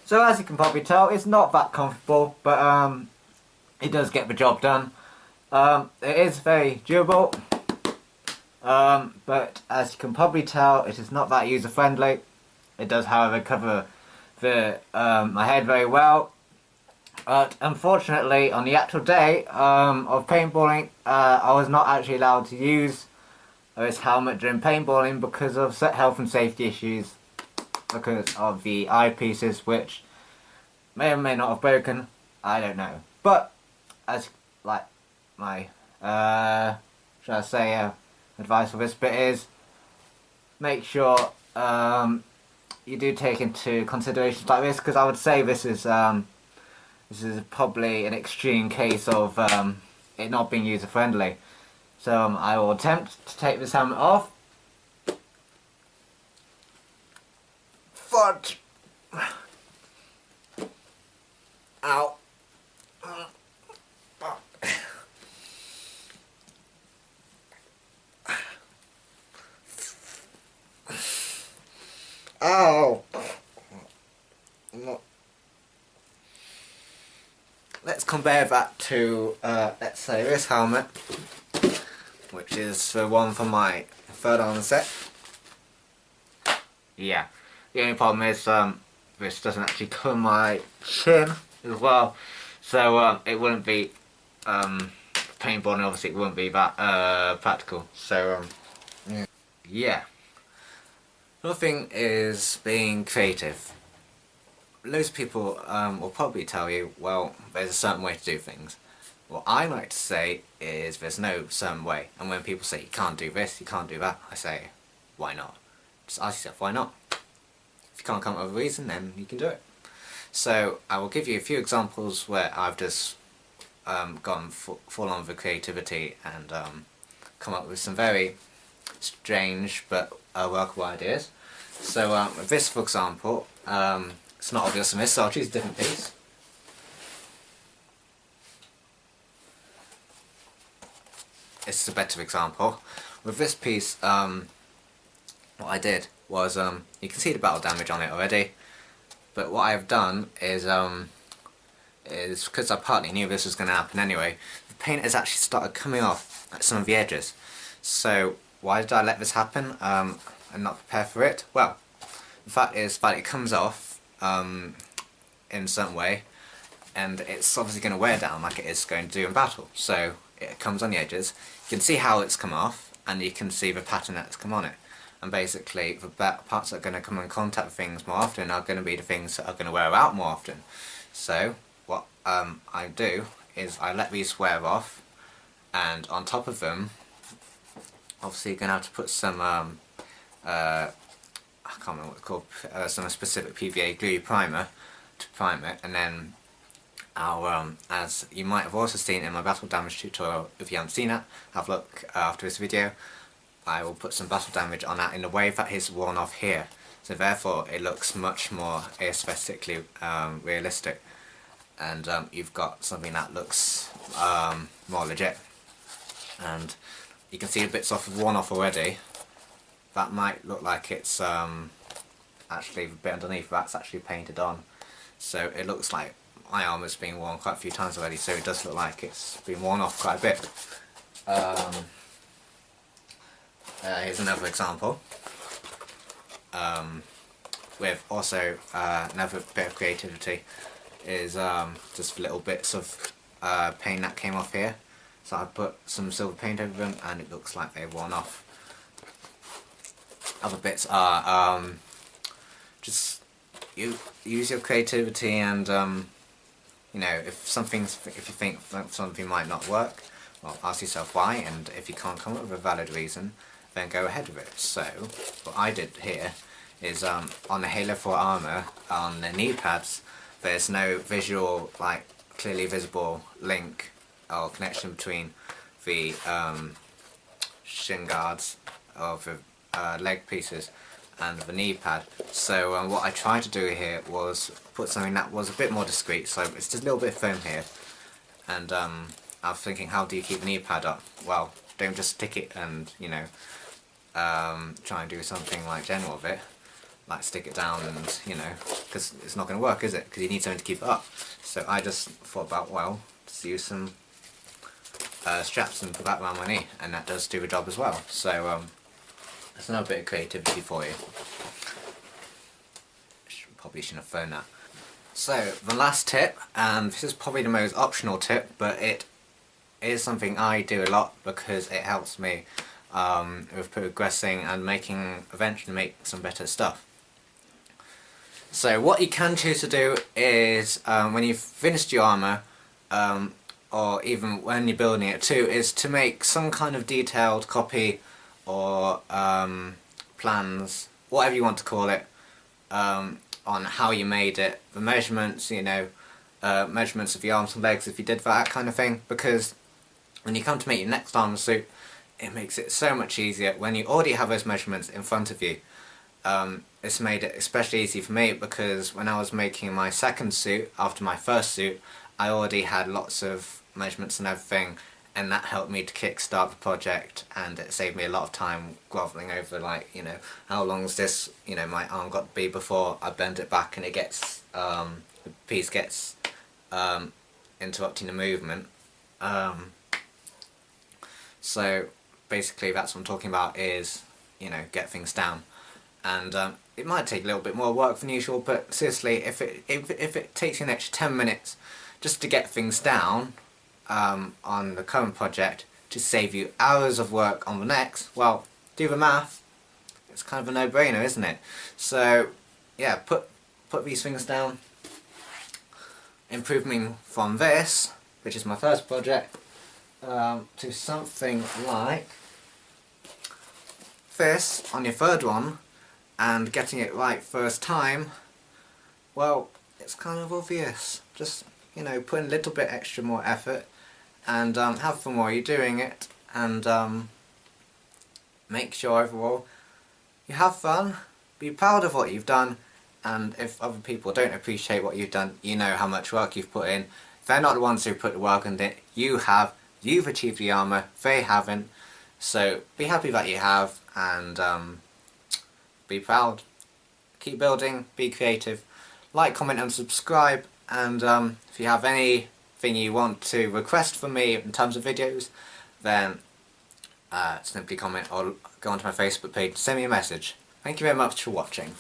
So as you can probably tell, it's not that comfortable, but it does get the job done. It is very durable, but as you can probably tell, it is not that user friendly. It does, however, cover my head very well. But unfortunately, on the actual day of paintballing, I was not actually allowed to use this helmet during paintballing because of health and safety issues, because of the eyepieces, which may or may not have broken. I don't know. But as like my should I say advice for this bit is, make sure you do take into considerations like this, because I would say this is probably an extreme case of it not being user friendly. So I will attempt to take this helmet off. Fudge! Ow! Ow! Let's compare that to, let's say, this helmet, which is the one for my third armor set. Yeah, the only problem is this doesn't actually cover my chin as well, so it wouldn't be paintballing. Obviously, it wouldn't be that practical. So yeah. Another thing is being creative. Loads of people will probably tell you, well, there's a certain way to do things. What I like to say is there's no certain way, and when people say you can't do this, you can't do that, I say, why not? Just ask yourself, why not? If you can't come up with a reason, then you can do it. So I will give you a few examples where I've just gone full on with creativity and come up with some very strange but workable ideas. So this, for example, it's not obvious from this, so I'll choose a different piece. This is a better example. With this piece, what I did was, you can see the battle damage on it already, but what I've done is because I partly knew this was going to happen anyway, the paint has actually started coming off at some of the edges. So why did I let this happen and not prepare for it? Well, the fact is that it comes off in a certain way, and it's obviously going to wear down like it is going to do in battle. So it comes on the edges, you can see how it's come off, and you can see the pattern that's come on it. And basically the parts that are going to come in contact with things more often are going to be the things that are going to wear out more often. So what I do is I let these wear off, and on top of them, obviously you're going to have to put some I can't remember what it's called, some specific PVA glue primer to prime it, and then I'll, as you might have also seen in my battle damage tutorial, if you haven't seen it, have a look after this video, I will put some battle damage on that in a way that is worn off here, so therefore it looks much more aesthetically realistic, and you've got something that looks more legit. And you can see the bits worn off already. That might look like it's actually the bit underneath that's actually painted on, so it looks like my armour's been worn quite a few times already, so it does look like it's been worn off quite a bit. Here's another example with also another bit of creativity, is just little bits of paint that came off here. So I put some silver paint over them and it looks like they've worn off. Other bits are just use your creativity, and you know, if you think something might not work, well, ask yourself why, and if you can't come up with a valid reason, then go ahead with it. So what I did here is on the Halo 4 armour, on the knee pads, there's no visual, like clearly visible link or connection between the shin guards of the leg pieces and the knee pad. So what I tried to do here was put something that was a bit more discreet, so it's just a little bit of foam here, and I was thinking, how do you keep the knee pad up? Well, don't just stick it and, you know, try and do something like general with it. like stick it down and, you know, because it's not going to work, is it? Because you need something to keep it up. So I just thought about, well, just use some straps and put that around my knee, and that does do the job as well. So that's another bit of creativity for you. Probably shouldn't have thrown that. So the last tip, and this is probably the most optional tip, but it is something I do a lot because it helps me with progressing and eventually make some better stuff. So what you can choose to do is, when you've finished your armour, or even when you're building it too, is to make some kind of detailed copy or plans, whatever you want to call it, on how you made it, the measurements, you know, measurements of your arms and legs if you did that kind of thing, because when you come to make your next armour suit, it makes it so much easier when you already have those measurements in front of you. It's made it especially easy for me because when I was making my second suit after my first suit, I already had lots of measurements and everything, and that helped me to kickstart the project, and it saved me a lot of time grovelling over, like, you know, how long is this, you know, my arm got to be before I bend it back and it gets, the piece gets interrupting the movement. So basically that's what I'm talking about, is, you know, get things down. And it might take a little bit more work than usual, but seriously, if it takes you an extra 10 minutes just to get things down on the current project to save you hours of work on the next, well, do the math. It's kind of a no-brainer, isn't it? So yeah, put these things down. Improving from this, which is my first project, to something like this on your third one, and getting it right first time, well, it's kind of obvious. Just, you know, put in a little bit extra more effort, and have fun while you're doing it, and make sure overall you have fun, be proud of what you've done, and if other people don't appreciate what you've done, you know how much work you've put in. They're not the ones who put the work in it, you have. You've achieved the armour, they haven't. So be happy that you have, and be proud. Keep building, be creative, like, comment and subscribe, and if you have anything you want to request from me in terms of videos, then simply comment or go onto my Facebook page and send me a message. Thank you very much for watching.